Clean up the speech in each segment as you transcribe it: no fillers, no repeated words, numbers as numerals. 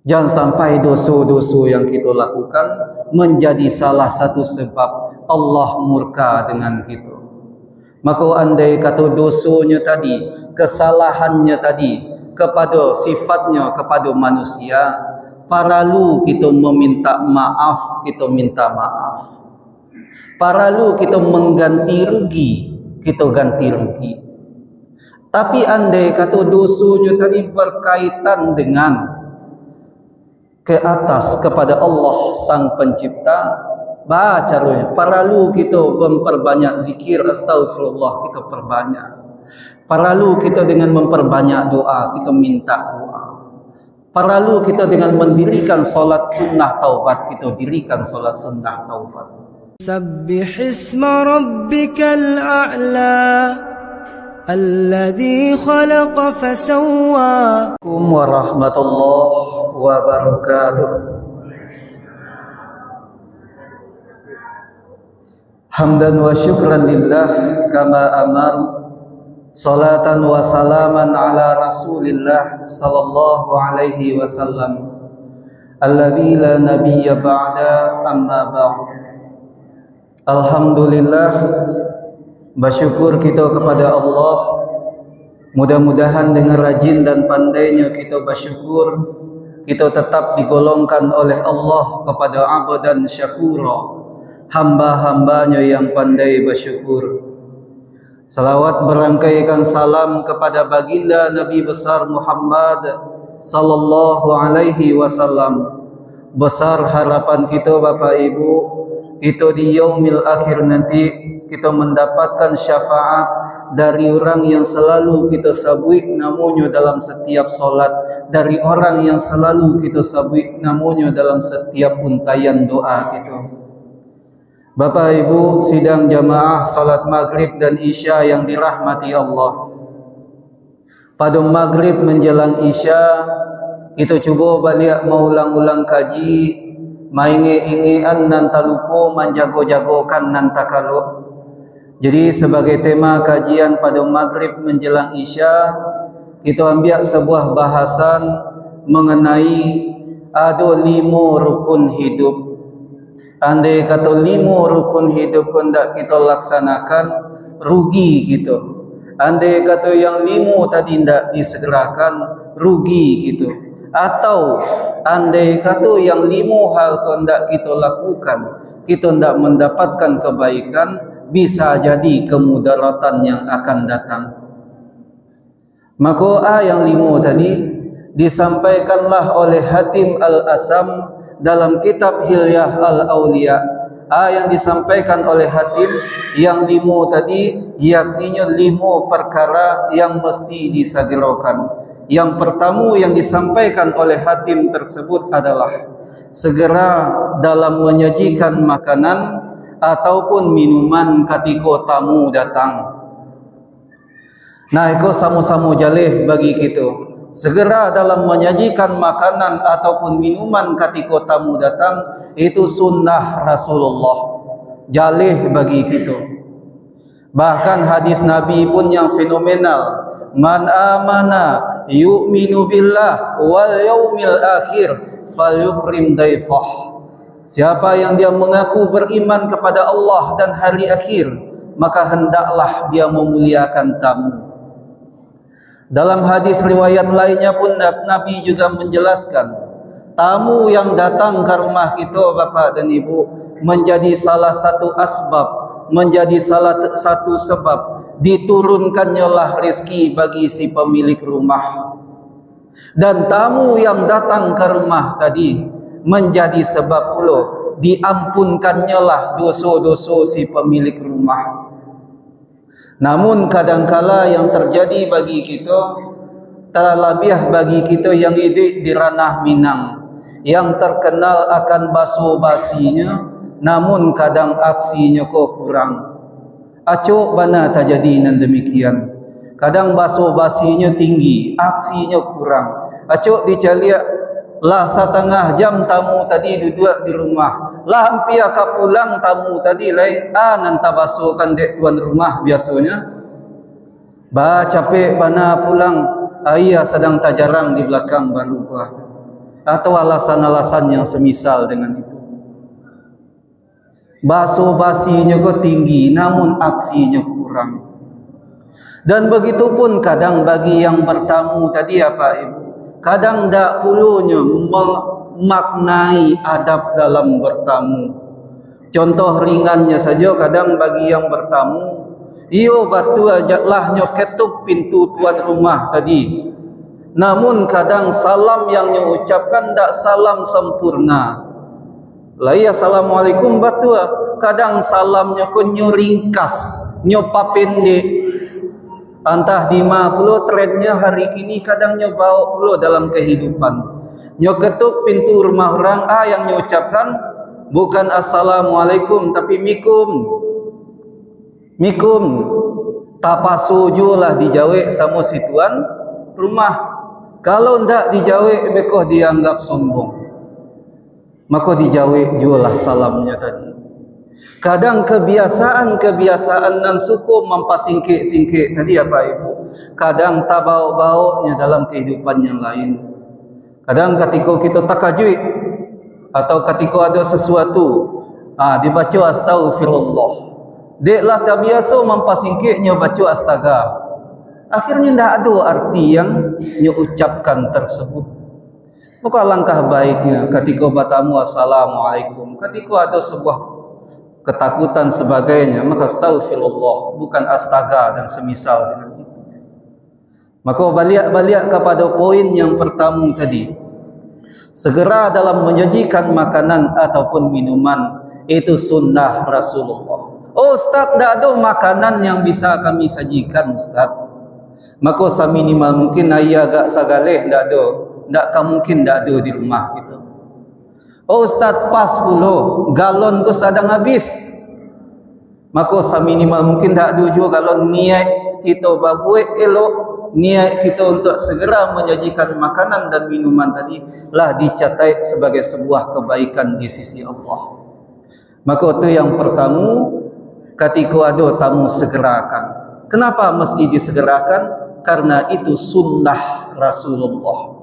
Jangan sampai dosa-dosa yang kita lakukan menjadi salah satu sebab Allah murka dengan kita. Maka andai kata dosanya tadi, kesalahannya tadi kepada sifatnya kepada manusia, perlu kita meminta maaf, kita minta maaf. Perlu kita mengganti rugi, kita ganti rugi. Tapi andai kata dosanya tadi berkaitan dengan ke atas kepada Allah Sang Pencipta, caranya perlu kita memperbanyak zikir astagfirullah, kita perbanyak. Perlu kita dengan memperbanyak doa, kita minta doa. Perlu kita dengan mendirikan solat sunnah taubat, kita dirikan solat sunnah taubat. Sabbih isma rabbikal a'la alladhi khalaqa fasawwa. Assalamualaikum warahmatullahi wabarakatuh. Hamdan wa syukran lillah kama amar, salatan wa salaman ala rasulillah sallallahu alaihi wasallam alladhi la nabiyya ba'da, amma ba'd. Alhamdulillah, bersyukur kita kepada Allah. Mudah-mudahan dengan rajin dan pandainya kita bersyukur, kita tetap digolongkan oleh Allah kepada abdan syakura, hamba-hambanya yang pandai bersyukur. Salawat berangkaikan salam kepada baginda Nabi besar Muhammad sallallahu alaihi wasallam. Besar harapan kita Bapak Ibu, kita di yaumil akhir nanti kita mendapatkan syafaat dari orang yang selalu kita sabui namanya dalam setiap solat, dari orang yang selalu kita sabui namanya dalam setiap untayan doa kita. Bapak Ibu sidang jamaah salat maghrib dan isya yang dirahmati Allah. Pada maghrib menjelang isya, kita cuba balik mengulang-ulang kaji, mainge-ingean nan talupo, menjago-jagokan nan takalo. Jadi sebagai tema kajian pada maghrib menjelang isya, kita ambil sebuah bahasan mengenai ada 5 rukun hidup. Andai kata 5 rukun hidup hendak kita laksanakan, rugi kita. Andai kata yang 5 tadi tidak disegerakan, rugi kita. Atau andai kata yang 5 hal hendak kita lakukan, kita hendak mendapatkan kebaikan, bisa jadi kemudaratan yang akan datang. Maka yang 5 tadi disampaikanlah oleh Hatim Al-Asam dalam kitab Hilyah Al-Awliya. Yang disampaikan oleh Hatim yang 5 tadi, yakninya 5 perkara yang mesti disegerakan. Yang pertama yang disampaikan oleh Hatim tersebut adalah segera dalam menyajikan makanan ataupun minuman ketika tamu datang. Nah, itu sama-sama jalih bagi kita. Segera dalam menyajikan makanan ataupun minuman ketika tamu datang, itu sunnah Rasulullah. Jalih bagi kita. Bahkan hadis Nabi pun yang fenomenal. Man amana yu'minu billah wal yaumil akhir falyukrim daifah. Siapa yang dia mengaku beriman kepada Allah dan hari akhir, maka hendaklah dia memuliakan tamu. Dalam hadis riwayat lainnya pun Nabi juga menjelaskan, tamu yang datang ke rumah kita Bapak dan Ibu menjadi salah satu asbab, menjadi salah satu sebab diturunkannya lah rezeki bagi si pemilik rumah. Dan tamu yang datang ke rumah tadi menjadi sebab pula diampunkannya lah dosa-dosa si pemilik rumah. Namun kadangkala yang terjadi bagi kita, terlebih bagi kita yang hidup di ranah Minang, yang terkenal akan basa-basinya, namun kadang aksinya kok kurang. Acuk bana terjadi nan demikian. Kadang basa-basinya tinggi, aksinya kurang. Acuk dicaliak lah setengah jam tamu tadi duduk di rumah. Lah hampir ka pulang tamu tadi lai nanta basuhkan dek tuan rumah biasanya. Ba capek bana pulang, ayah sedang tajarang di belakang baru buah. atau alasan-alasan yang semisal dengan itu. Basa-basinya kok tinggi namun aksinya kurang. Dan begitu pun kadang bagi yang bertamu tadi apa Ibu, kadang dak pulunya memaknai adab dalam bertamu. Contoh ringannya saja, kadang bagi yang bertamu, iyo batu ajaklah nyoketuk pintu tuan rumah tadi. Namun kadang salam yang nyo ucapkan dak salam sempurna. Lah ya assalamualaikum batu, kadang salamnya ko nyo ringkas, nyo papendek. Antah di ma pulo trennya hari kini kadang nyo bawa pulo dalam kehidupan. Nyo ketuk pintu rumah orang, yang nyo ucapkan bukan assalamualaikum tapi mikum. Mikum tapasuju lah dijawe sama si tuan rumah. Kalau ndak dijawe bekoh dianggap sombong, maka dijawe jualah salamnya tadi. Kadang kebiasaan nan suku mempasingkik-singkik tadi apa Ibu, kadang tabau-baunya dalam kehidupan yang lain. Kadang ketika kita takajui atau ketika ada sesuatu dibaca astagfirullah, deklah tak biasa mempasingkiknya baca astaga, akhirnya tidak ada arti yang diucapkan tersebut. Maka langkah baiknya ketika bertamu assalamualaikum, ketika ada sebuah ketakutan sebagainya, maka astagfirullah, bukan astaga dan semisal dengan itu. Maka balik kepada poin yang pertama tadi, segera dalam menyajikan makanan ataupun minuman, itu sunnah Rasulullah. Oh Ustaz, tidak ada makanan yang bisa kami sajikan Ustaz. Maka seminimal mungkin ayah agak sagaleh, tidak mungkin tidak ada di rumah kita. Oh Ustaz, pas pula galon ku sedang habis. Maka seminimal mungkin tak ada juga galon. Niat kita babuik elok, niat kita untuk segera menyajikan makanan dan minuman tadi lah dicatat sebagai sebuah kebaikan di sisi Allah. Maka itu yang pertama, ketika ada tamu segerakan. Kenapa mesti disegerakan? Karena itu sunnah Rasulullah.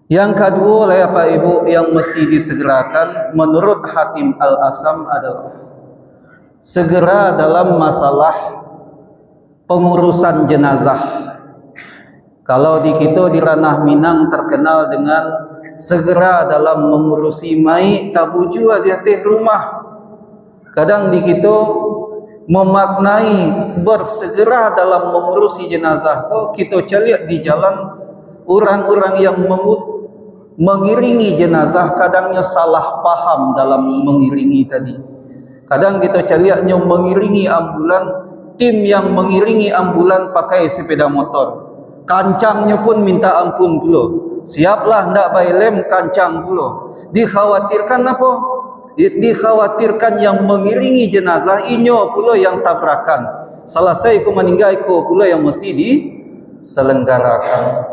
Yang kedua oleh Pak Ibu yang mesti disegerakan menurut Hatim Al-Asam adalah segera dalam masalah pengurusan jenazah. Kalau di kita di ranah Minang terkenal dengan segera dalam mengurusi mayit tabuju di atas rumah. Kadang di kita memaknai bersegera dalam mengurusi jenazah. Oh, kita cari di jalan orang-orang yang mengiringi jenazah kadangnya salah paham dalam mengiringi tadi. Kadang kita carinya mengiringi ambulan, tim yang mengiringi ambulan pakai sepeda motor. Kancangnya pun minta ampun pula. Siaplah ndak bailem kancang pula. Dikhawatirkan apa? Dikhawatirkan yang mengiringi jenazah inyo pula yang tabrakan. Selesai ku meninggal ku pula yang mesti diselenggarakan.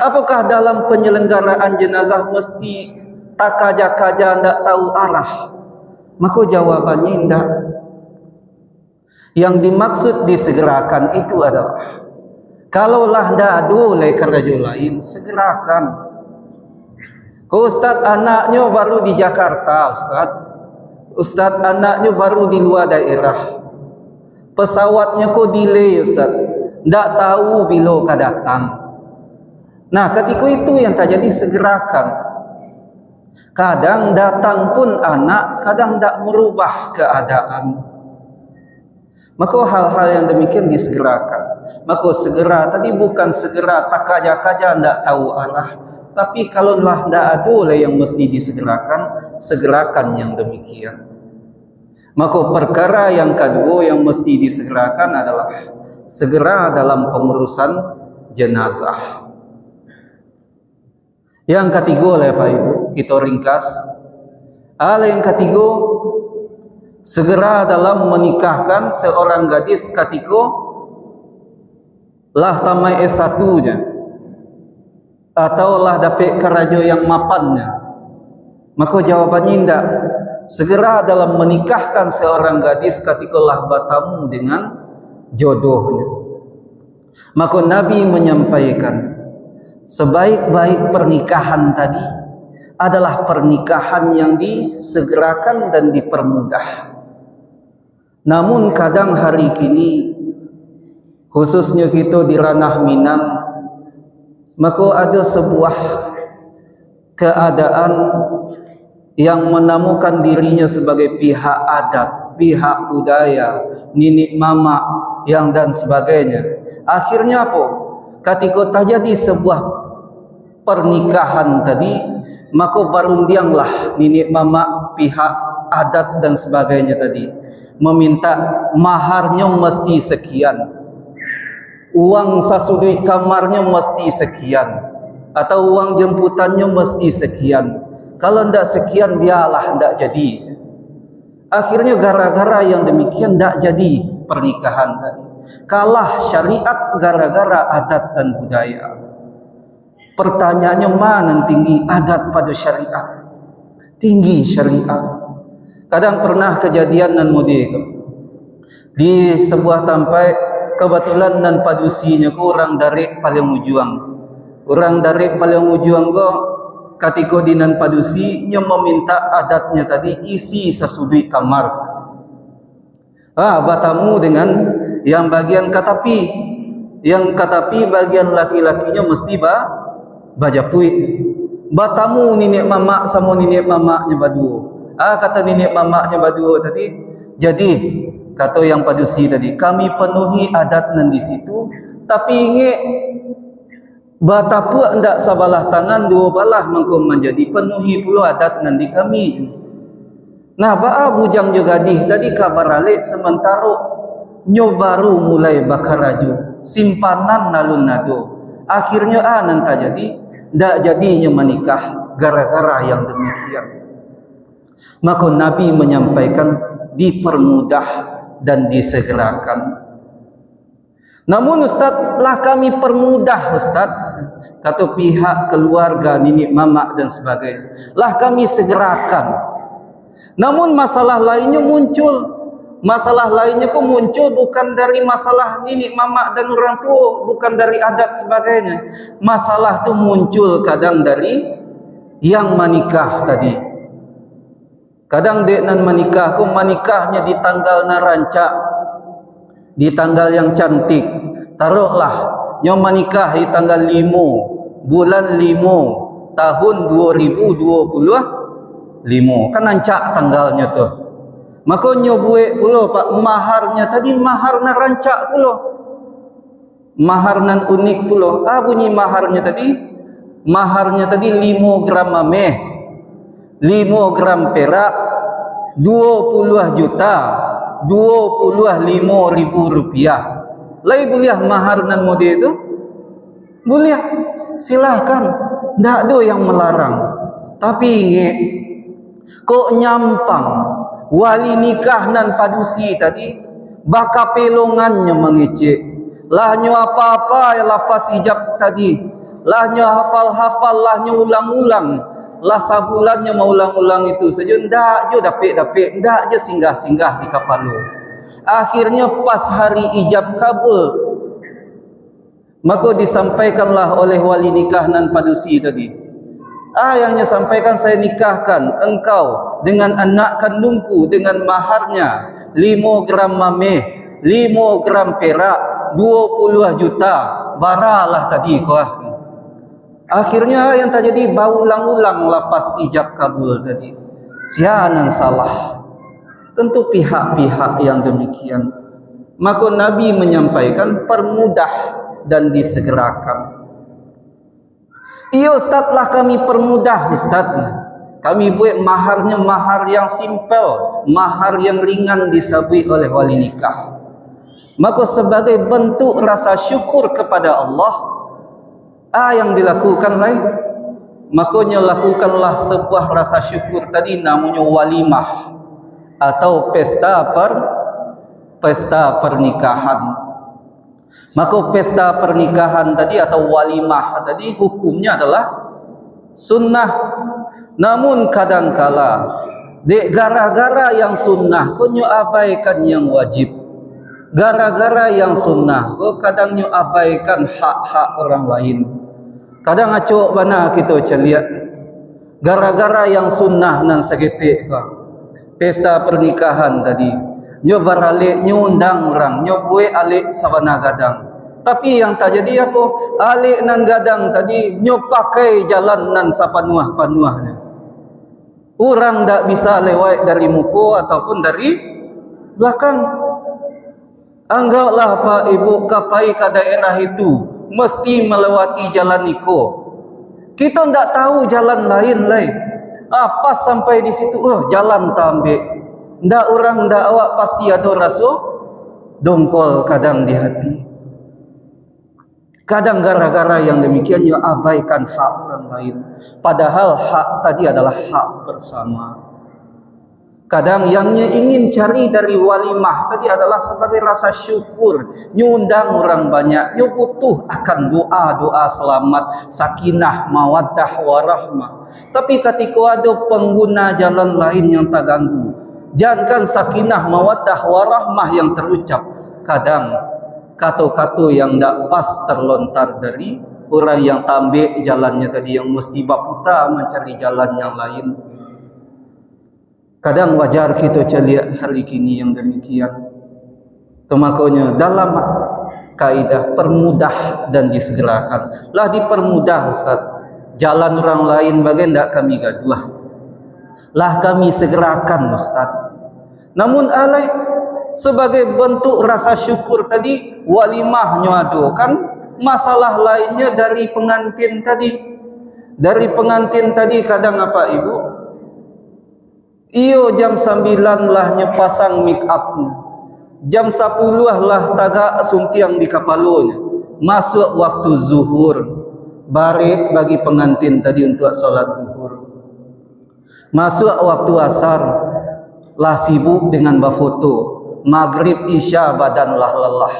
Apakah dalam penyelenggaraan jenazah mesti tak kaja-kaja tidak tahu arah? Maka jawabannya tidak. Yang dimaksud disegerakan itu adalah kalaulah tidak ada oleh kerja lain, segerakan. Ustaz, anaknya baru di Jakarta, Ustaz, anaknya baru di luar daerah. Pesawatnya kok delay, Ustaz. Tak tahu bila akan datang. Nah, ketika itu yang terjadi segerakan. Kadang datang pun anak, kadang tak merubah keadaan. Maka hal-hal yang demikian disegerakan. Maka segera tadi bukan segera tak kaja-kaja tak tahu arah. Tapi kalaulah tak ada oleh yang mesti disegerakan, segerakan yang demikian. Maka perkara yang kedua yang mesti disegerakan adalah segera dalam pengurusan jenazah. Yang ketiga oleh Pak Ibu, kita ringkas. Hal yang ketiga, segera dalam menikahkan seorang gadis ketika lah tamai S1-nya atau lah dapat keraja yang mapannya. Maka jawabannya tidak. Segera dalam menikahkan seorang gadis ketika lah bertemu dengan jodohnya. Maka Nabi menyampaikan, sebaik-baik pernikahan tadi adalah pernikahan yang disegerakan dan dipermudah. Namun kadang hari kini, khususnya kita di ranah Minang, maka ada sebuah keadaan yang menamukan dirinya sebagai pihak adat, pihak budaya, ninik mama yang dan sebagainya. Akhirnya apa? Ketika terjadi sebuah pernikahan tadi, maka barundianglah ninik mama, pihak adat dan sebagainya tadi meminta maharnya mesti sekian, uang sasudui kamarnya mesti sekian, atau uang jemputannya mesti sekian. Kalau tidak sekian, biarlah tidak jadi. Akhirnya gara-gara yang demikian tidak jadi pernikahan tadi. Kalah syariat gara-gara adat dan budaya. Pertanyaannya, mana tinggi adat pada syariat? Tinggi syariat. Kadang pernah kejadian nan mudi di sebuah tempat, kebetulan nan padusinya ku orang dari paling ujung. Orang dari paling ujung ko ketika di nan padusi nya meminta adatnya tadi isi sesudui kamar. Batamu dengan yang bagian katapi, yang katapi bagian laki-lakinya mesti bajapui. Batamu ninik mama sama ninik mamaknya baduo. Kata ninik mamaknya baduo tadi. Jadi kata yang padusi tadi, kami penuhi adat nan di situ, tapi ingat batapu ndak sabalah tangan dua balah mengko menjadi penuhi pula adat nan di kami. Nah, bujang juga tadi kabar alik sementara nyo baru mulai bakaraju simpanan nalun nado. Akhirnya nan tak jadi, ndak jadinya menikah gara-gara yang demikian. Maka Nabi menyampaikan dipermudah dan disegerakan. Namun Ustaz, lah kami permudah Ustaz, kata pihak keluarga, ninik mamak dan sebagainya, lah kami segerakan. Namun masalah lainnya muncul. Masalah lainnya kok muncul bukan dari masalah ninik mamak dan orang tua, bukan dari adat sebagainya. Masalah tu muncul kadang dari yang menikah tadi. Kadang dek nan menikah, kok menikahnya di tanggal na rancak, di tanggal yang cantik. Taruhlah yang menikah di tanggal 5 bulan 5 tahun 2025, kan rancak tanggalnya tu. Maka nyobuek pula pak maharnya tadi, mahar na rancak pula, mahar nan unik pula. Bunyi maharnya tadi, maharnya tadi 5 gram mameh, 5 gram perak, 20 juta, 25.000 rupiah. Lai boleh mahar nan mode itu? Boleh, silahkan, tidak ada yang melarang. Tapi ingat, kok nyampang wali nikah nan padusi tadi baka pelongannya mengecek. Lahnya apa-apa lafaz ijab tadi, lahnya hafal-hafal, lahnya ulang-ulang, lah sabulannya mau ulang-ulang itu saja, ndak je dapik-dapik, ndak je singgah-singgah di kapal lu. Akhirnya pas hari ijab kabul, maka disampaikanlah oleh wali nikah nan padusi tadi, ayahnya sampaikan, saya nikahkan engkau dengan anak kandungku dengan maharnya 5 gram mameh, 5 gram perak, 20 juta. Baralah tadi kau. Akhirnya yang terjadi berulang-ulang lafaz ijab kabul tadi. Sianan salah. Tentu pihak-pihak yang demikian. Maka Nabi menyampaikan permudah dan disegerakan. Iya Ustaz, lah kami permudah Ustaz. Kami buat maharnya mahar yang simple, mahar yang ringan disabui oleh wali nikah. Maka sebagai bentuk rasa syukur kepada Allah, yang dilakukan lain, makanya lakukanlah sebuah rasa syukur tadi, namanya walimah atau pesta pernikahan. Maka pesta pernikahan tadi atau walimah tadi hukumnya adalah sunnah. Namun kadangkala gara-gara yang sunnah kau abaikan yang wajib. Gara-gara yang sunnah kau kadang abaikan hak-hak orang lain. Kadang acuk bana kita celiak gara-gara yang sunnah nan segetik ka. Pesta pernikahan tadi. Nyo baralik nyo undang orang, nyo buat alik sabana gadang. Tapi yang tak jadi apa? Alik nan gadang tadi nyo pakai jalan nan sapanuah-panuahnya. Orang tak bisa lewat dari muka ataupun dari belakang. Anggaplah Pak Ibu kapai ke daerah itu mesti melewati jalan Niko. Kita tak tahu jalan lain. Pas sampai di situ, jalan tambik. Ndak orang ndak awak pasti ada rasa dongkol kadang di hati. Kadang gara-gara yang demikian ya abaikan hak orang lain. Padahal hak tadi adalah hak bersama. Kadang yang ingin cari dari walimah tadi adalah sebagai rasa syukur. Nyundang orang banyak. Nyu butuh akan doa-doa selamat, sakinah, mawaddah, warahmah. Tapi ketika ada pengguna jalan lain yang tak ganggu, jangankan sakinah, mawaddah, warahmah yang terucap. Kadang kata-kata yang tak pas terlontar dari orang yang tambik jalannya tadi, yang mesti baputa mencari jalan yang lain. Kadang wajar kita celiak hari kini yang demikian. Makanya dalam kaidah permudah dan disegerakan. Lah dipermudah Ustaz. Jalan orang lain bagian tak kami gaduh. Lah kami segerakan Ustaz. Namun alai sebagai bentuk rasa syukur tadi, walimah nyado kan masalah lainnya dari pengantin tadi. Dari pengantin tadi kadang apa Ibu? Iyo jam 9 lah nyepasang make upnya. Jam 10 lah tagak suntiang di kapalonya. Masuk waktu zuhur. Barik bagi pengantin tadi untuk solat zuhur. Masuk waktu asar lah sibuk dengan bafoto. Maghrib isya badanlah lelah.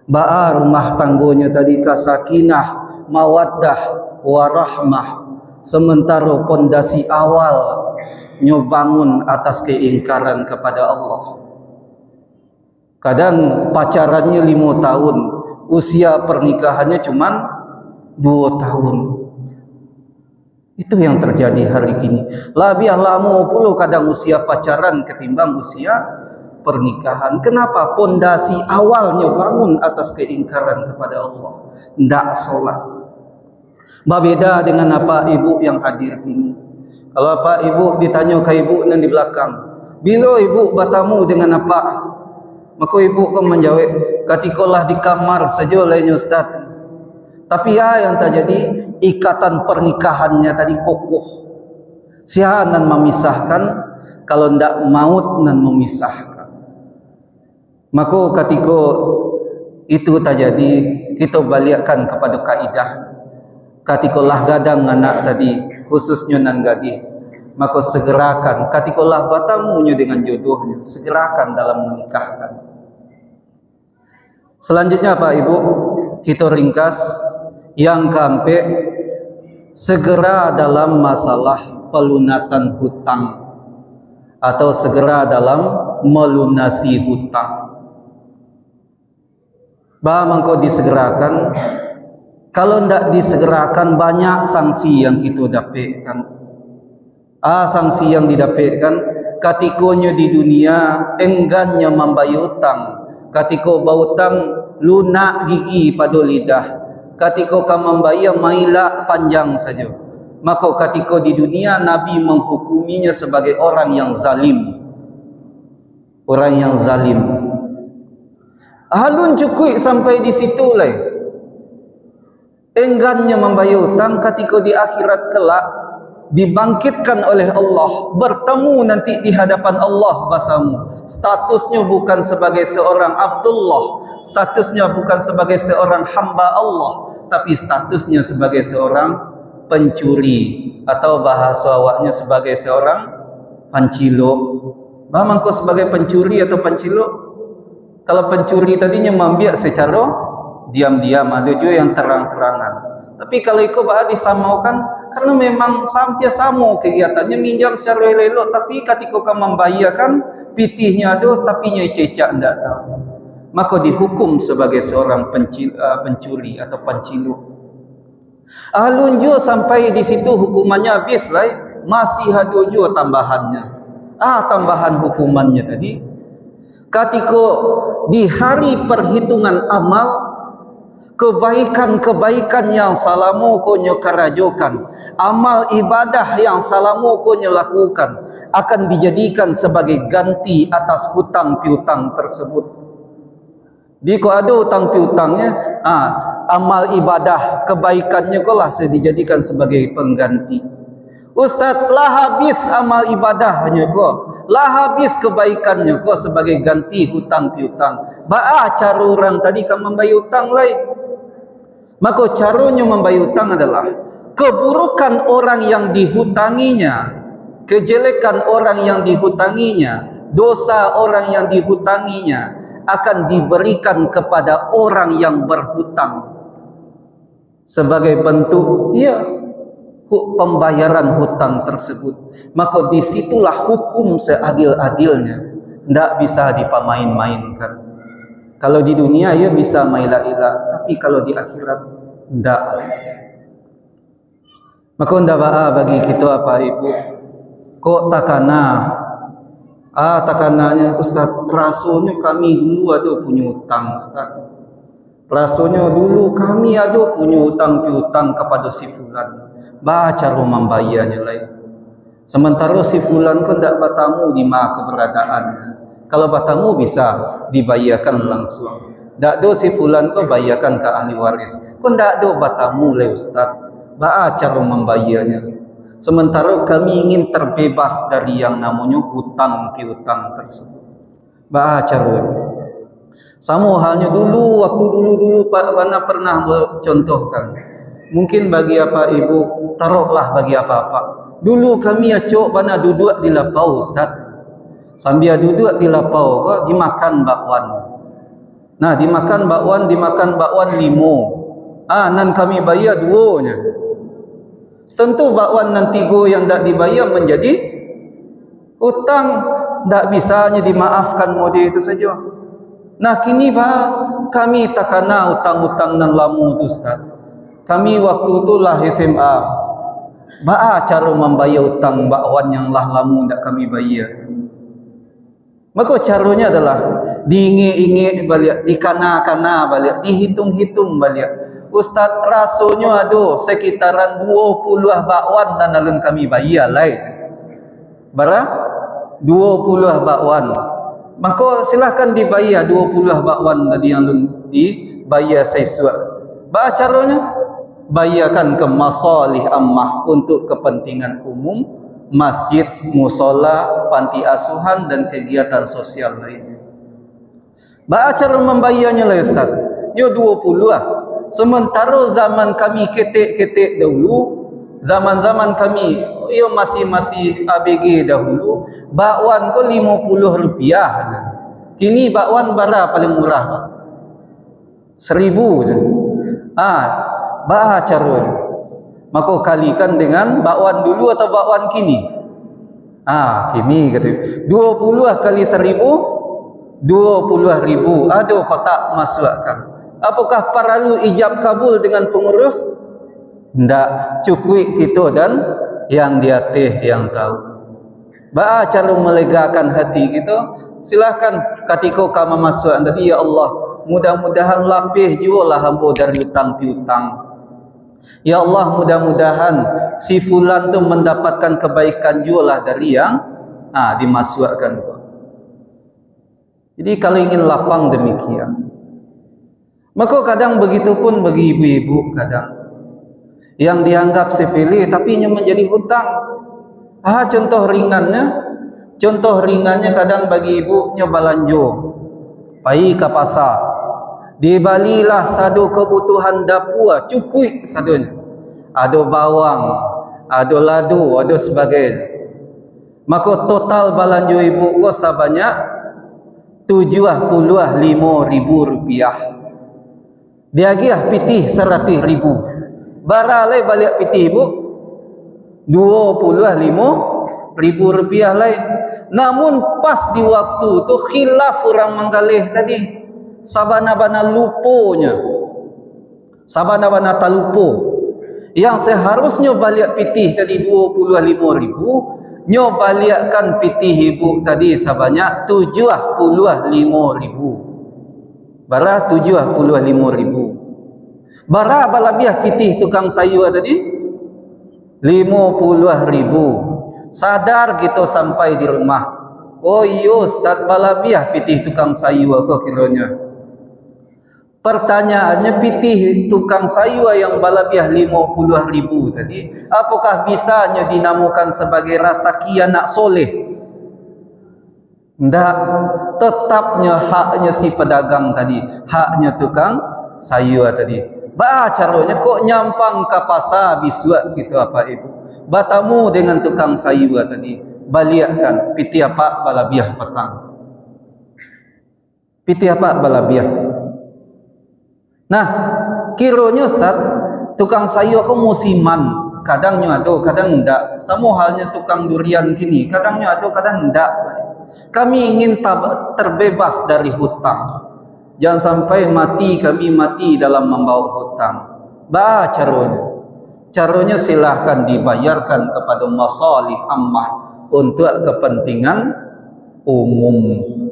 Ba'a rumah tanggonya tadi kasakinah, mawaddah, warahmah. Sementara pondasi awal nyo bangun atas keingkaran kepada Allah. Kadang pacarannya 5 tahun, usia pernikahannya cuman 2 tahun. Itu yang terjadi hari ini. Lebih lama pula kadang usia pacaran ketimbang usia pernikahan. Kenapa? Pondasi awalnya bangun atas keingkaran kepada Allah. Tidak solat. Berbeda dengan apa Ibu yang hadir ini. Kalau apa Ibu ditanya ke Ibu yang di belakang, bila Ibu bertamu dengan apa? Maka Ibu akan menjawab, katikalah di kamar saja lainnya Ustaz. Tapi yang terjadi, ikatan pernikahannya tadi kokoh. Siapa nan memisahkan, kalau tidak maut nan memisahkan. Maka ketika itu terjadi, kita balikkan kepada kaidah. Katikalah gadang anak tadi, khususnya nan gadis, maka segerakan. Katikalah bertamunya dengan jodohnya, segerakan dalam menikahkan. Selanjutnya Pak Ibu, kita ringkas yang keempat, segera dalam masalah pelunasan hutang atau segera dalam melunasi hutang. Mangko disegerakan. Kalau tidak disegerakan banyak sanksi yang kita dapatkan. Sanksi yang didapatkan katikonya di dunia enggannya membayar hutang. Katiko bautang lunak gigi pada lidah. Katiko kamu membayar maila panjang saja. Maka katiko di dunia Nabi menghukuminya sebagai orang yang zalim. Orang yang zalim. Halun cukup sampai di situ lah. Enggannya membayar hutang ketika di akhirat kelak dibangkitkan oleh Allah, bertemu nanti di hadapan Allah basamu. Statusnya bukan sebagai seorang Abdullah, statusnya bukan sebagai seorang hamba Allah, tapi statusnya sebagai seorang pencuri, atau bahasa awaknya sebagai seorang pancilok. Mangko sebagai pencuri atau pancilok? Kalau pencuri tadinya membiak secara diam-diam, ada juga yang terang-terangan. Tapi kalau ikut bahas disamaukan, karena memang sampai sama kegiatannya minjam secara elok, tapi ketika kamu membayarkan pitihnya ada, tapi nya cecak tidak tahu, maka dihukum sebagai seorang pencuri atau panciluk. Alun jo sampai di situ hukumannya habis lah, masih ada jo tambahannya. Tambahan hukumannya tadi, ketika di hari perhitungan amal, kebaikan-kebaikan yang salamu konyo kerajokan, amal ibadah yang salamu konyo lakukan, akan dijadikan sebagai ganti atas hutang piutang tersebut. Di ko ada hutang piutangnya, amal ibadah kebaikannya ko lah dijadikan sebagai pengganti. Ustaz, lah habis amal ibadahnya ko, lah habis kebaikannya ko sebagai ganti hutang piutang. Cara orang tadi kan membayar hutang lain. Maka caranya membayar hutang adalah keburukan orang yang dihutanginya, kejelekan orang yang dihutanginya, dosa orang yang dihutanginya akan diberikan kepada orang yang berhutang sebagai bentuk pembayaran hutang tersebut. Maka disitulah hukum seadil-adilnya, tidak bisa dipamain-mainkan. Kalau di dunia ya bisa maila-ila, tapi kalau di akhirat tidak. Maka ndak bagi kita apa ibu, kok takananya Ustaz, rasanya kami dulu ada punya hutang Ustaz. Rasanya dulu kami ada punya hutang piutang kepada si fulan. Cara membayarnya lain. Sementara si fulan kan tidak bertamu di mana keberadaannya. Kalau bertamu bisa dibayarkan langsung. Tak ada si fulan kau bayarkan ke ahli waris. Kau tak ada bertamu lai Ustaz. Cara membayarnya. Sementara kami ingin terbebas dari yang namanya hutang piutang tersebut. Caranya. Sama halnya dulu, waktu dulu Pak Bana pernah contohkan. Mungkin bagi apa ibu, taruhlah bagi apa-apa. Dulu kami acok Bana duduk di lapau Ustaz. Sambil duduk di lapau dimakan bakwan. Nah, dimakan bakwan 5. Nan kami bayar 2-nya. Tentu bakwan nan 3 yang tak dibayar menjadi hutang, tak bisanya dimaafkan model itu saja. Nah, kini kami tak kena hutang-hutang nan lamu tu Ustaz. Kami waktu tu lah SMA. Cara membayar hutang bakwan yang lah lamu tak kami bayar. Maka caranya adalah diingat-ingat balik, dikana-kana balik, dihitung-hitung balik. Ustaz, rasanya ada sekitaran 20 bakwan dan alun kami bayar lain. 20 bakwan. Maka silahkan dibayar 20 bakwan tadi yang alun dibayar sesuai. Caranya bayarkan ke masalih ammah untuk kepentingan umum, masjid, musola, panti asuhan dan kegiatan sosial lainnya. Cara membayarnya lah Ustaz. 20 lah. Sementara zaman kami ketek-ketek dahulu, zaman-zaman kami masih ABG dahulu, bakwan ko 50 rupiah. Kini bakwan bara paling murah, 1,000 je. Caranya. Maka kalikan dengan bakwan dulu atau bakwan kini. Kini kata 20 kali 1,000, 20.000. Ada kotak masukkan. Apakah perlu ijab kabul dengan pengurus? Tidak, cukup kita dan yang di atas yang tahu. Cara melegakan hati kita, silahkan ketika kamu masuk tadi, ya Allah, mudah-mudahan lapih juga lah hamba dari hutang piutang. Ya Allah, mudah-mudahan si fulan tu mendapatkan kebaikan juga lah dari yang dimasukkan. Jadi kalau ingin lapang demikian. Maka kadang begitu pun bagi ibu-ibu, kadang yang dianggap sepele tapi yang menjadi hutang. Contoh ringannya kadang bagi ibunya balanjo, pergi ke pasar, dibalilah satu kebutuhan dapur cukup sadunya. Ada bawang, ada ladu, ada sebagainya. Maka total balanjo ibu ko sebanyak 75.000 rupiah. Dia giah pitih 100.000. Baralai balik pitih ibu 25.000 rupiah lain. Namun pas di waktu tu khilaf orang menggalih tadi, sabana-bana luponya, sabana-bana talupo. Yang seharusnya balik pitih tadi 25.000, nyo balikkan pitih ibu tadi sebanyak 75.000. Bara 75.000. Bara balabiah pitih tukang sayur tadi 50.000. Sadar gitu sampai di rumah. Oh iya Ustaz, balabiah pitih tukang sayur kok kiranya. Pertanyaannya, pitih tukang sayur yang balabiah 50.000 tadi, apakah bisanya dinamakan sebagai rasa kianak soleh? Tidak. Tetapnya haknya si pedagang tadi, haknya tukang sayur tadi. Caranya kok nyampang ke pasar biswa gitu apa ibu? Batamu dengan tukang sayur tadi, baliakkan pitih apa balabiah petang. Pitih apa balabiah? Nah, kiranya Ustaz, tukang sayur ke musiman, kadangnya ada, kadang enggak. Sama halnya tukang durian kini, kadangnya ada, kadang enggak. Kami ingin terbebas dari hutang. Jangan sampai kami mati dalam membawa hutang. Caranya. Caranya silahkan dibayarkan kepada masalih ammah untuk kepentingan umum.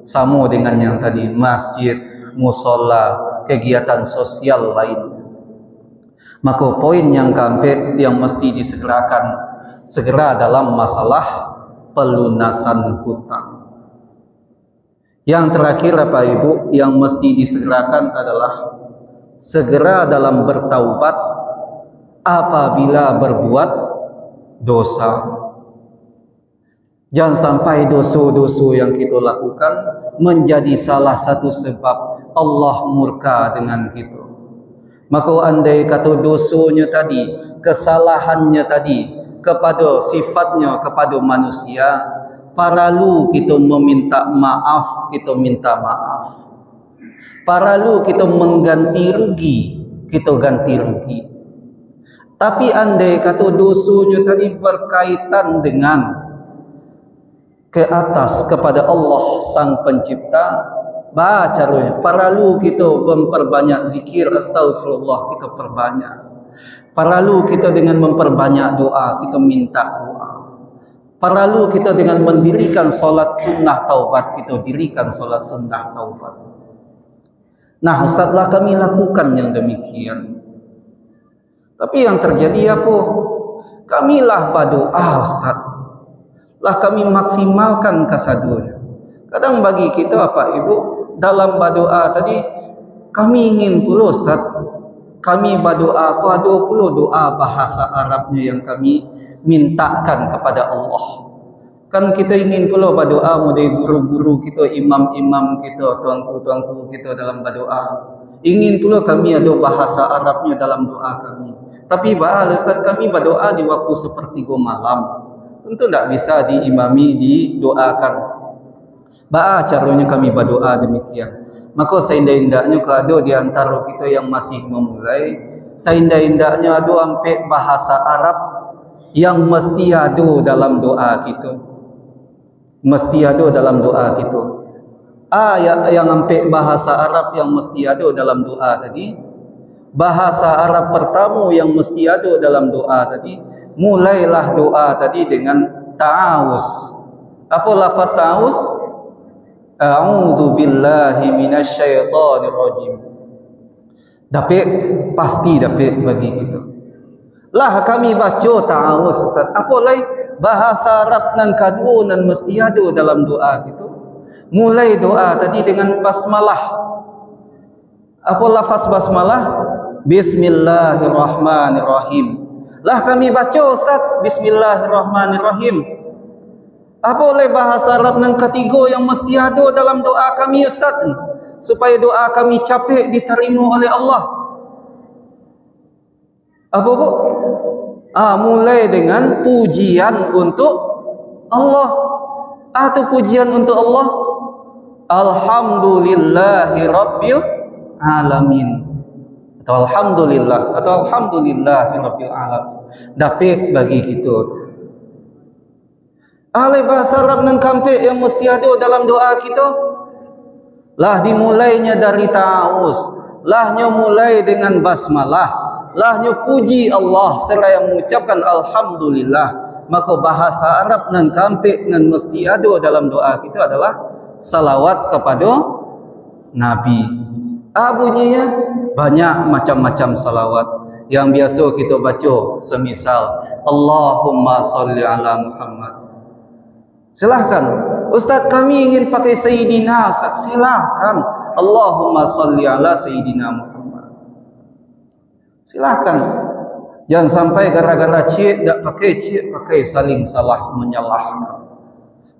Sama dengan yang tadi, masjid, musola, kegiatan sosial lainnya. Maka poin yang mesti disegerakan segera dalam masalah pelunasan hutang. Yang terakhir apa ibu, yang mesti disegerakan adalah segera dalam bertaubat apabila berbuat dosa. Jangan sampai dosa-dosa yang kita lakukan menjadi salah satu sebab Allah murka dengan kita. Maka andai kata dosanya tadi, kesalahannya tadi kepada sifatnya kepada manusia, paralu kita meminta maaf, kita minta maaf. Paralu kita mengganti rugi, kita ganti rugi. Tapi andai kata dosanya tadi berkaitan dengan ke atas kepada Allah Sang Pencipta, caranya paralu kita memperbanyak zikir astagfirullah, kita perbanyak. Paralu kita dengan memperbanyak doa, kita minta doa. Paralu kita dengan mendirikan solat sunnah taubat, kita dirikan solat sunnah taubat. Nah, Ustazlah kami lakukan yang demikian. Tapi yang terjadi apa? Kamilah berdoa Ustaz, lah kami maksimalkan kasadunya. Kadang bagi kita apa ibu, dalam berdoa tadi kami ingin pula Ustaz, kami berdoa aku ada pula doa bahasa Arabnya yang kami mintakan kepada Allah. Kan kita ingin pula berdoa dari guru-guru kita, imam-imam kita, tuanku-tuanku kita dalam berdoa. Ingin pula kami ada bahasa Arabnya dalam doa kami. Tapi Ustaz, kami berdoa di waktu sepertiga malam. Tentu tidak bisa diimami, didoakan. Caranya kami berdoa demikian. Maka seindah-indahnya kalau ada di antara kita yang masih memulai, seindah-indahnya ada sampai bahasa Arab yang mesti ada dalam doa kita. Mesti ada dalam doa kita. Yang sampai bahasa Arab yang mesti ada dalam doa tadi. Bahasa Arab pertama yang mesti ada dalam doa tadi, mulailah doa tadi dengan ta'awuz. Apa lafaz ta'awuz? A'udzu billahi minasyaitonir rajim. Dapat pasti dapat bagi kita. Lah kami baca ta'awuz Ustaz. Apa lain bahasa Arab nan kedua nan mesti ada dalam doa kita. Mulai doa tadi dengan basmalah. Apa lafaz basmalah? Bismillahirrahmanirrahim. Lah kami baca Ustaz, Bismillahirrahmanirrahim. Apa oleh bahasa Arab yang ketiga yang mesti ada dalam doa kami Ustaz, supaya doa kami capek diterima oleh Allah? Apa bu? Mulai dengan pujian untuk Allah. Atau pujian untuk Allah. Alhamdulillahi Rabbil Alamin. Atau Alhamdulillah, atau Alhamdulillahi Rabbil Alamin. Dapat bagi kita. Ahli bahasa Arab dan kampik yang mesti ada dalam doa kita. Lah dimulainya dari ta'awuz. Lahnya mulai dengan basmalah. lahnya puji Allah seraya mengucapkan alhamdulillah, maka bahasa Arab nan kampik nan mesti ada dalam doa kita adalah salawat kepada Nabi. Bunyinya banyak macam-macam salawat yang biasa kita baca, semisal Allahumma salli ala Muhammad. Silahkan, Ustaz kami ingin pakai Sayyidina, Ustaz silahkan, Allahumma salli ala Sayyidina Muhammad. Silahkan. Jangan sampai gara-gara cik tak pakai, cik pakai, saling salah menyalahkan.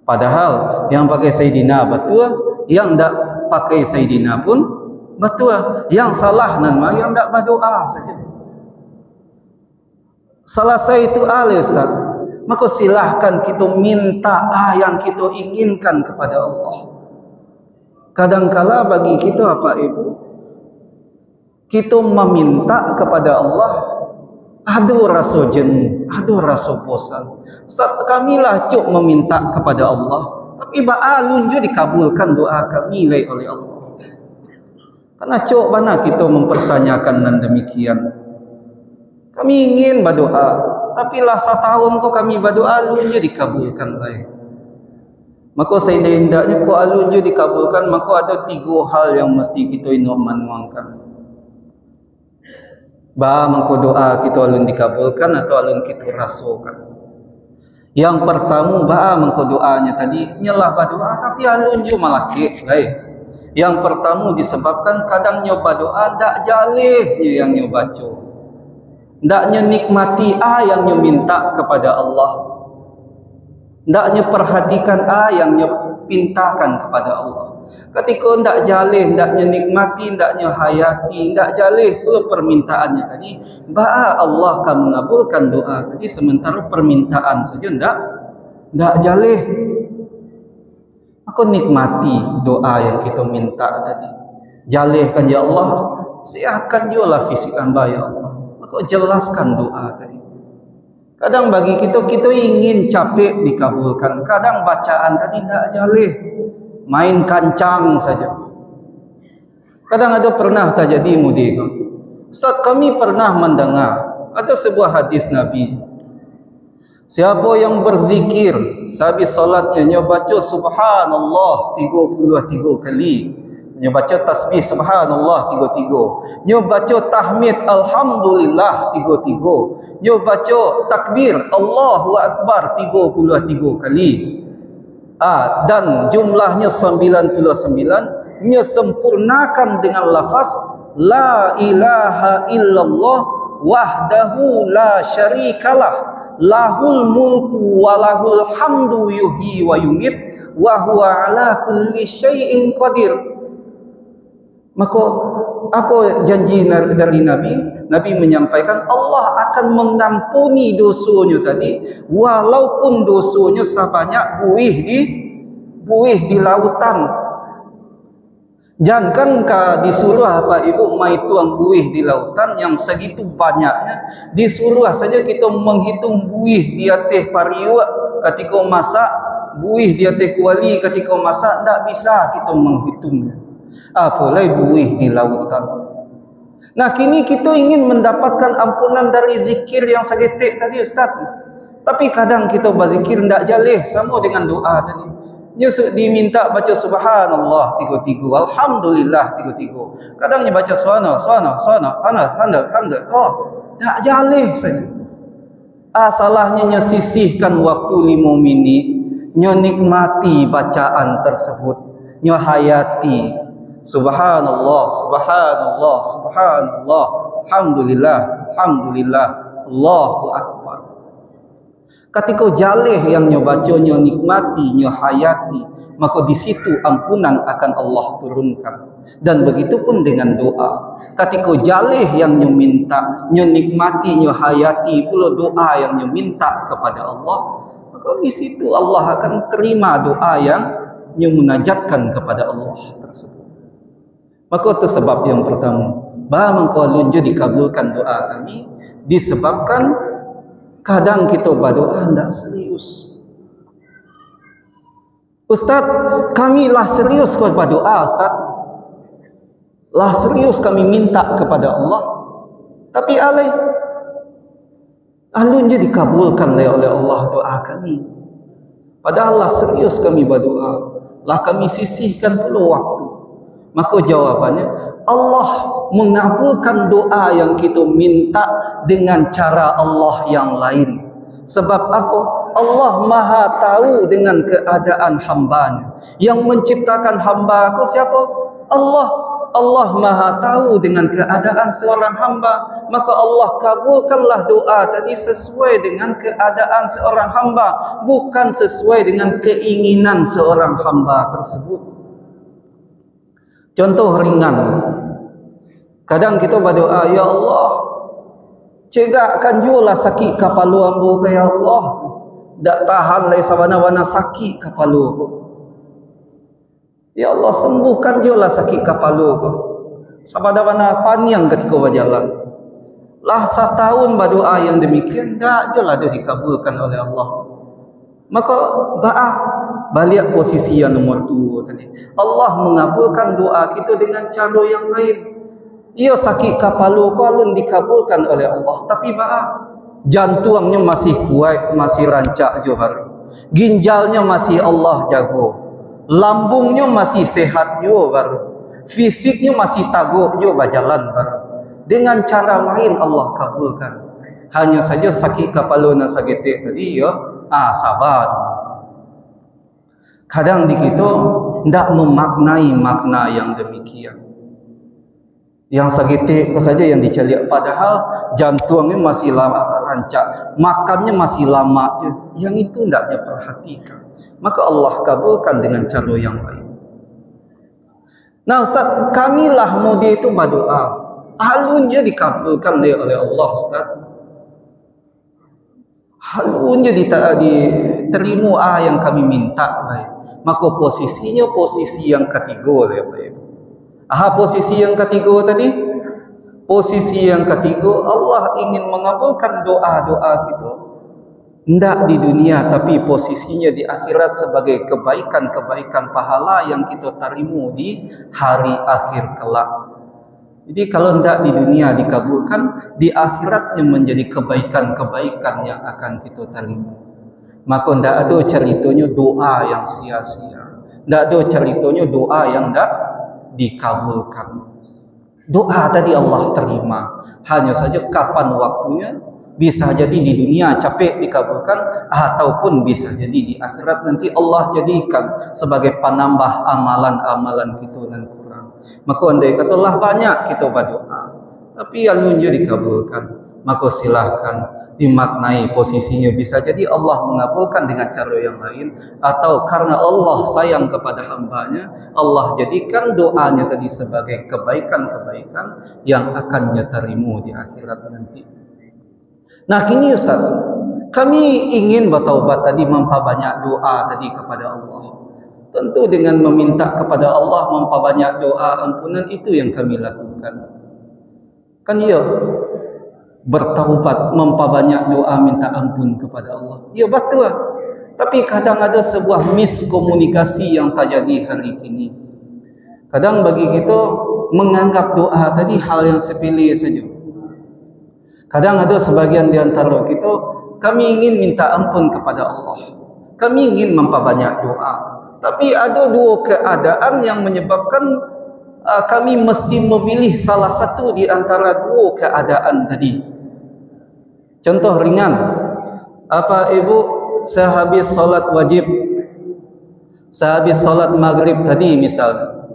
Padahal yang pakai Sayyidina betul, yang tak pakai Sayyidina pun betul. Yang salah nama yang tak berdoa saja. Salah saya itu alih Ustaz. Maka silahkan kita minta yang kita inginkan kepada Allah. Kadangkala bagi kita apa ibu, kita meminta kepada Allah ada rasa jenuh, ada rasa bosan. Ustaz kamilah cuk meminta kepada Allah, tapi ba'alun je dikabulkan doa kami oleh Allah. Karena cuk mana kita mempertanyakan dan demikian. Kami ingin berdoa, tapi lah setahun kau kami berdoa alun je dikabulkan baik. Maka saya hendaknya kau alun je dikabulkan, maka ada 3 hal yang mesti kita nak manuangkan. Maka doa kita alun dikabulkan atau alun kita rasakan. Yang pertama maka doanya tadi nyelah berdoa tapi alun je malah baik. Yang pertama disebabkan kadang nyoba doa tak jalihnya yang nyoba baca. Ndaknya nikmati yang nyo minta kepada Allah. Ndaknya perhatikan yang nyo pintakan kepada Allah. Ketika ndak jalih, ndaknya nikmati, ndaknya hayati, ndak jalih pula permintaannya tadi, Allah akan mengabulkan doa tadi, sementara permintaan saja ndak jalih. Aku nikmati doa yang kita minta tadi. Jalihkan ya Allah, sihatkan jualah fisik hamba ya Allah. Jelaskan doa tadi. Kadang bagi kita ingin capek dikabulkan. Kadang bacaan tadi tak jalih, main kancang saja. Kadang ada pernah terjadi mudi. Ustaz kami pernah mendengar ada sebuah hadis Nabi. Siapa yang berzikir sehabis solatnya nyo baca subhanallah 33 kali, nyo baca tasbih subhanallah 33, nyo baca tahmid alhamdulillah 33, nyo baca takbir Allahu akbar 33 kali, dan jumlahnya 99, nyo sempurnakan dengan lafaz la ilaha illallah wahdahu la syarikalah lahul mulku wa lahul hamdu yuhyi wa yumit wa huwa ala kulli syai'in qadir. Maka apa janji dari Nabi? Nabi menyampaikan Allah akan mengampuni dosanya tadi, walaupun dosanya sebanyak buih di lautan. Jangan disuruh apa ibu mai tuang buih di lautan yang segitu banyaknya, disuruh saja kita menghitung buih di atas pariwa ketika masak, buih di atas kuali ketika masak, tak bisa kita menghitungnya. Apalagi buih di lautan. Nah kini kita ingin mendapatkan ampunan dari zikir yang segetik tadi Ustaz. Tapi kadang kita berzikir tidak jalih sama dengan doa tadi. Dia diminta baca subhanallah 33, alhamdulillah 33. Kadangnya baca hamd. Oh, tak jalih saja. Salahnya sisihkan waktu 5 minit, nyo nikmati bacaan tersebut, nyo hayati subhanallah, subhanallah, subhanallah, alhamdulillah, alhamdulillah, Allahu akbar. Ketika jalih yang nyo baca, nyo nikmati, nyo hayati, maka di situ ampunan akan Allah turunkan. Dan begitu pun dengan doa. Ketika jalih yang nyo minta, nyo nikmati, nyo hayati pula doa yang nyo minta kepada Allah, maka di situ Allah akan terima doa yang nyo munajatkan kepada Allah tersebut. Maka itu sebab yang pertama, mengko dikabulkan doa kami disebabkan kadang kita berdoa tidak serius. Ustaz, kami lah serius kalau berdoa Ustaz. Lah serius kami minta kepada Allah. Tapi alun je dikabulkan oleh Allah doa kami. Padahal lah serius kami berdoa, lah kami sisihkan pula waktu. Maka jawabannya, Allah mengabulkan doa yang kita minta dengan cara Allah yang lain. Sebab apa? Allah Maha tahu dengan keadaan hamba-Nya. Yang menciptakan hamba aku siapa? Allah. Allah Maha tahu dengan keadaan seorang hamba. Maka Allah kabulkanlah doa tadi sesuai dengan keadaan seorang hamba, bukan sesuai dengan keinginan seorang hamba tersebut. Contoh ringan. Kadang kita berdoa, ya Allah, cegakkan jualah sakit kepala ambu ke ya Allah. Tak tahan lagi sabana-bana sakit kepala aku. Ya Allah, sembuhkan jualah sakit kepala aku. Sabana-bana panjang ketika berjalan. Lah setahun berdoa yang demikian, tak jualah dia dikabulkan oleh Allah. Maka balik posisi yang nombor 2 tadi. Allah mengabulkan doa kita dengan cara yang lain. Ia sakit kepala kau alun dikabulkan oleh Allah, tapi jantungnya masih kuat, masih rancak juga. Ginjalnya masih Allah jaga. Lambungnya masih sehat juga baru. Fisiknya masih taguh juga berjalan baru. Dengan cara lain Allah kabulkan. Hanya saja sakit kepala dan sakit tadi ya, sabar. Kadang di kita tidak memaknai makna yang demikian. Yang sakit saja yang diceliak, padahal jantungnya masih lama rancak, makannya masih lama je. Yang itu hendaknya perhatikan. Maka Allah kabulkan dengan cara yang lain. Nah Ustaz, kamilah mudi itu berdoa, halunnya dikabulkan oleh Allah Ustaz. Halunnya diterima yang kami minta. Maka posisinya posisi yang ketiga. Posisi yang ketiga tadi, posisi yang ketiga, Allah ingin mengabulkan doa-doa kita. Tidak di dunia, tapi posisinya di akhirat sebagai kebaikan-kebaikan pahala yang kita terima di hari akhir kelak. Jadi kalau tidak di dunia dikabulkan, di akhiratnya menjadi kebaikan-kebaikan yang akan kita terima. Maka tidak ada ceritanya doa yang sia-sia. Tidak ada ceritanya doa yang tidak dikabulkan. Doa tadi Allah terima, hanya saja kapan waktunya. Bisa jadi di dunia capek dikabulkan, ataupun bisa jadi di akhirat nanti Allah jadikan sebagai penambah amalan-amalan kita yang kurang. Maka andai katalah banyak kita berdoa, tapi alunnya dikabulkan, maka silahkan dimaknai posisinya. Bisa jadi Allah mengabulkan dengan cara yang lain, atau karena Allah sayang kepada hambanya, Allah jadikan doanya tadi sebagai kebaikan-kebaikan yang akan diterima di akhirat nanti. Nah kini Ustaz, kami ingin bertaubat tadi, memperbanyak doa tadi kepada Allah. Tentu dengan meminta kepada Allah, memperbanyak doa ampunan, itu yang kami lakukan. Kan ya, bertaubat, memperbanyak doa minta ampun kepada Allah. Ya betul. Tapi kadang ada sebuah miskomunikasi yang terjadi hari ini. Kadang bagi kita menganggap doa tadi hal yang sepele saja. Kadang ada sebagian di antara kita, kami ingin minta ampun kepada Allah, kami ingin memperbanyak doa, tapi ada dua keadaan yang menyebabkan kami mesti memilih salah satu di antara dua keadaan tadi. Contoh ringan, apa ibu sehabis solat wajib, sehabis solat maghrib tadi misalnya,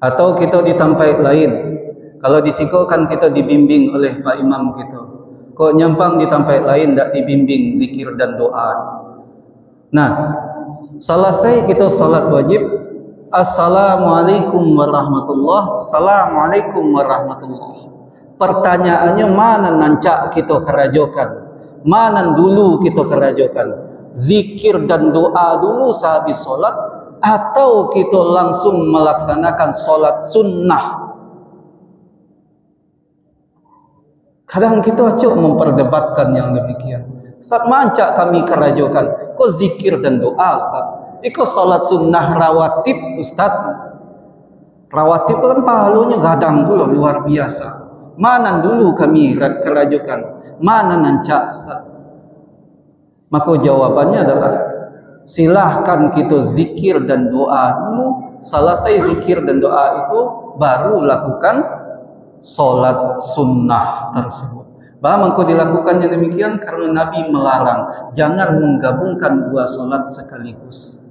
atau kita di tempat lain. Kalau di Siko kan kita dibimbing oleh Pak Imam kita. Kok nyampang di tempat lain tak dibimbing zikir dan doa. Nah, selesai kita salat wajib, Assalamualaikum warahmatullahi, Assalamualaikum warahmatullahi. Pertanyaannya, mana nancak kita kerajokan? Mana dulu kita kerajokan? Zikir dan doa dulu sehabis solat, atau kita langsung melaksanakan solat sunnah? Kadang kita acuk memperdebatkan yang demikian. Ustaz, mancak kami kerajokan. Kok zikir dan doa Ustaz? Ikut salat sunnah rawatib Ustaz. Rawatib kan pahalanya gadang pula luar biasa. Mana dulu kami kerajukan? Mana nancak Ustaz? Maka jawabannya adalah silahkan kita zikir dan doa dulu. Selesai zikir dan doa itu baru lakukan solat sunnah tersebut. Bahwa engkau dilakukannya demikian karena Nabi melarang jangan menggabungkan dua solat sekaligus.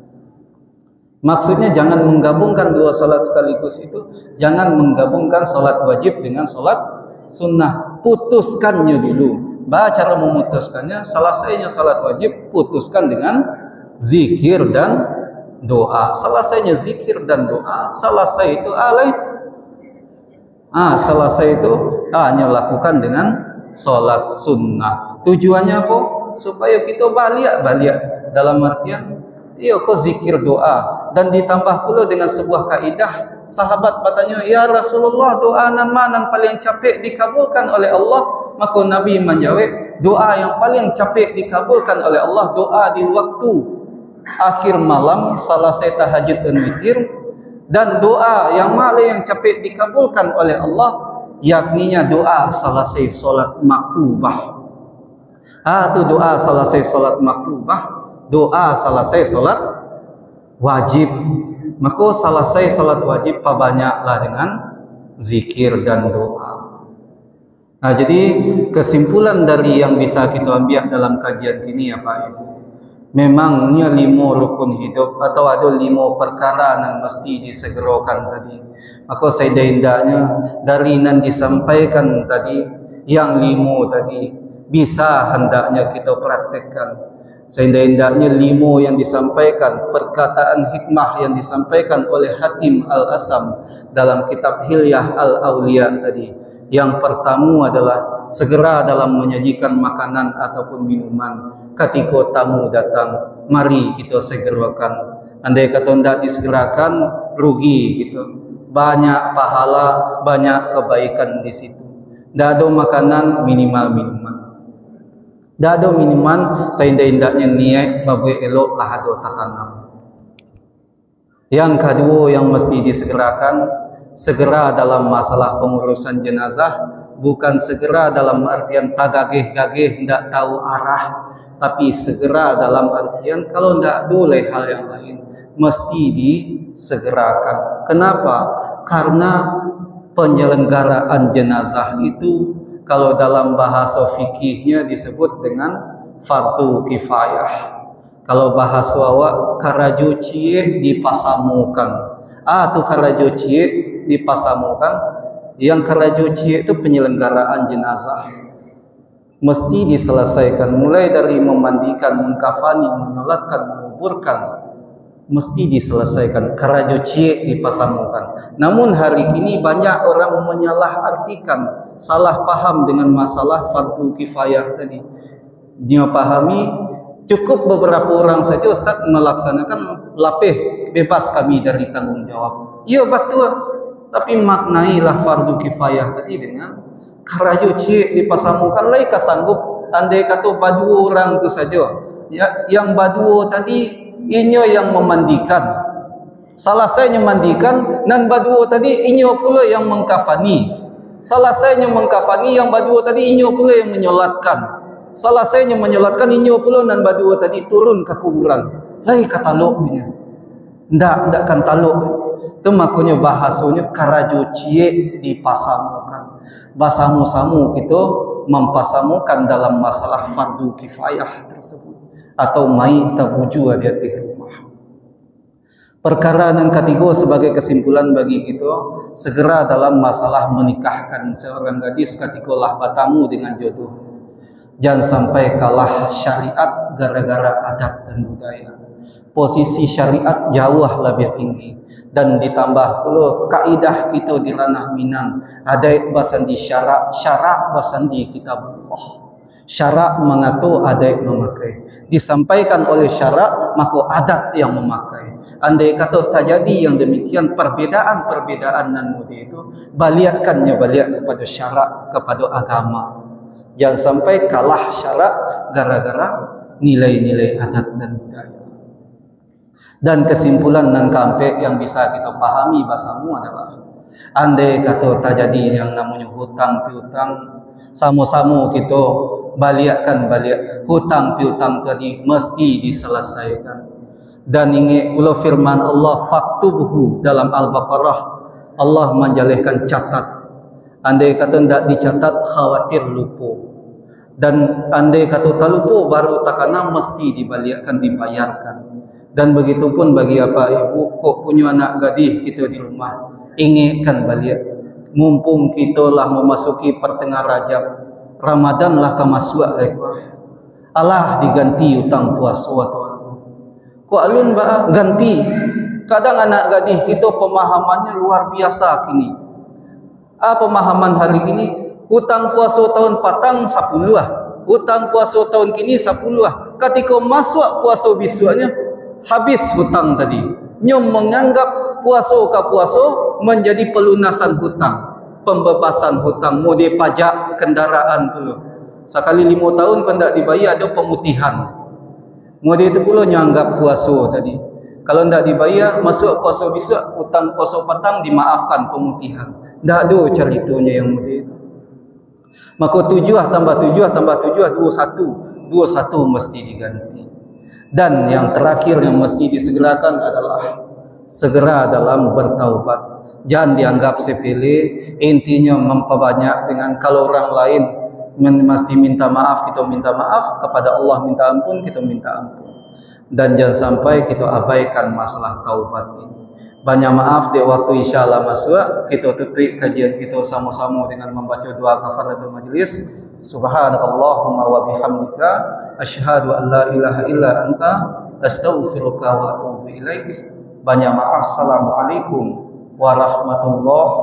Maksudnya jangan menggabungkan dua solat sekaligus itu, jangan menggabungkan solat wajib dengan solat sunnah. Putuskannya dulu. Bahwa cara memutuskannya, selesainya solat wajib putuskan dengan zikir dan doa. Selesainya zikir dan doa, selesai itu selesai itu hanya lakukan dengan solat sunnah. Tujuannya apa? Supaya kita balik dalam artian kau zikir doa dan ditambah pula dengan sebuah kaidah. Sahabat bertanya, ya Rasulullah, doa nan mana paling capek dikabulkan oleh Allah? Maka Nabi menjawab, doa yang paling capek dikabulkan oleh Allah doa di waktu akhir malam selesai tahajud dan witir, dan doa yang malah yang capek dikabulkan oleh Allah yakninya doa selesai solat maktubah. Itu doa selesai solat maktubah, doa selesai solat wajib. Maka selesai solat wajib banyaklah dengan zikir dan doa. Nah, jadi kesimpulan dari yang bisa kita ambil dalam kajian ini ya Pak Ibu, memangnya 5 rukun hidup atau ada 5 perkara yang mesti disegerakan tadi. Maka saya hendaknya dari yang disampaikan tadi, yang 5 tadi bisa hendaknya kita praktekkan. Sehendaknya 5 yang disampaikan, perkataan hikmah yang disampaikan oleh Hatim Al-Asam dalam kitab Hilyah Al-Awliya tadi. Yang pertama adalah segera dalam menyajikan makanan ataupun minuman ketika tamu datang, mari kita segerakan. Andai kata tidak disegerakan, rugi gitu. Banyak pahala, banyak kebaikan di situ. Tidak ada makanan, minimal minuman. Tidak ada minuman, seindah-indahnya niat babu elok lah ada tatanam. Yang kedua yang mesti disegerakan, segera dalam masalah pengurusan jenazah, bukan segera dalam artian tagagih-gagih tidak tahu arah, tapi segera dalam artian kalau tidak ada hal yang lain mesti disegerakan. Kenapa? Karena penyelenggaraan jenazah itu kalau dalam bahasa fikihnya disebut dengan fardu kifayah. Kalau bahasa awak karajo cie dipasamukan. Tu karajo cie dipasamukan. Yang karajo cie itu penyelenggaraan jenazah. Mesti diselesaikan mulai dari memandikan, mengkafani, menyolatkan, menguburkan. Mesti diselesaikan. Karajo cie dipasamukan. Namun hari ini banyak orang menyalahartikan, salah paham dengan masalah fardu kifayah tadi. Dia pahami cukup beberapa orang saja Ustaz melaksanakan, lapih bebas kami dari tanggung jawab. Ya betul, tapi maknailah fardu kifayah tadi dengan karajo cik dipasamukan lai kasanggup. Andai kata badu orang itu saja ya, yang badu tadi inyo yang memandikan, selesainya mandikan, dan badu tadi inyo pula yang mengkafani. Selesainya mengkafani, yang badua tadi inyo pula yang menyolatkan. Selesainya menyolatkan, inyo pula dan badua tadi turun ke kuburan. Lai kataluknya. Ndak kan taluk. Itu makanya bahasanya karajo cie dipasamukan. Basamu-samu kita mempasamukan dalam masalah fardu kifayah tersebut. Atau mai tabuju hadiati rumah. Perkara yang ketiga sebagai kesimpulan bagi kita, segera dalam masalah menikahkan seorang gadis ketika lah bertemu dengan jodoh. Jangan sampai kalah syariat gara-gara adat dan budaya. Posisi syariat jauh lebih tinggi, dan ditambah pula kaidah kita di ranah Minang, adat basandi syarak, syarak basandi kitabullah. Syarak mengatur, adat memakai. Disampaikan oleh syarak, maka adat yang memakai. Andai kata terjadi yang demikian, perbedaan-perbedaan nan mudi itu, balik kepada syarak, kepada agama. Jangan sampai kalah syarak gara-gara nilai-nilai adat dan budaya. Dan kesimpulan dan kampe yang bisa kita pahami bahasamu adalah Andai kata tak jadi yang namanya hutang piutang, sama-sama kita baliakkan balik hutang piutang tadi mesti diselesaikan. Dan ingat pula firman Allah, faktubhu dalam Al-Baqarah, Allah menjalihkan catat. Andai kata tidak dicatat, khawatir lupa. Dan andai kata tak lupa, baru takana mesti dibaliakkan, dibayarkan. Dan begitu pun bagi apa ibu, kok punya anak gadis kita di rumah, ingatkan balik. Mumpung kita lah memasuki pertengahan Rajab, Ramadan lah kemasuk lagi. Allah diganti utang puasa tuan. Kok alun ba ganti. Kadang anak gadis kita pemahamannya luar biasa kini. Pemahaman hari kini, hutang puasa tahun patang 10 lah. Hutang puasa tahun kini 10 lah. Ketika masuk puasa besoknya, habis hutang tadi. Nyom menganggap puasa ke puasa menjadi pelunasan hutang, pembebasan hutang, mode pajak kendaraan dulu. Sekali 5 tahun kalau tidak dibayar ada pemutihan. Mode itu pula nyanggap puasa tadi. Kalau tidak dibayar, masuk puasa besok, hutang puasa petang dimaafkan pemutihan. Tak ada ceritanya yang mode itu. Maka 7 tambah 7 tambah 7 21. 21 mesti diganti. Dan yang terakhir yang mesti disegerakan adalah segera dalam bertaubat. Jangan dianggap sepele. Intinya memperbanyak dengan kalau orang lain mesti minta maaf, kita minta maaf. Kepada Allah minta ampun, kita minta ampun. Dan jangan sampai kita abaikan masalah taubat ini. Banyak maaf di waktu insyaAllah masuk, kita tutup kajian kita sama-sama dengan membaca doa kafaratul majlis. Subhanakallahumma wa bihamdika asyhadu an la ilaha illa anta astaghfiruka wa atubu ilaik. Banyak maaf. Assalamualaikum warahmatullahi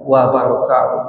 wabarakatuh.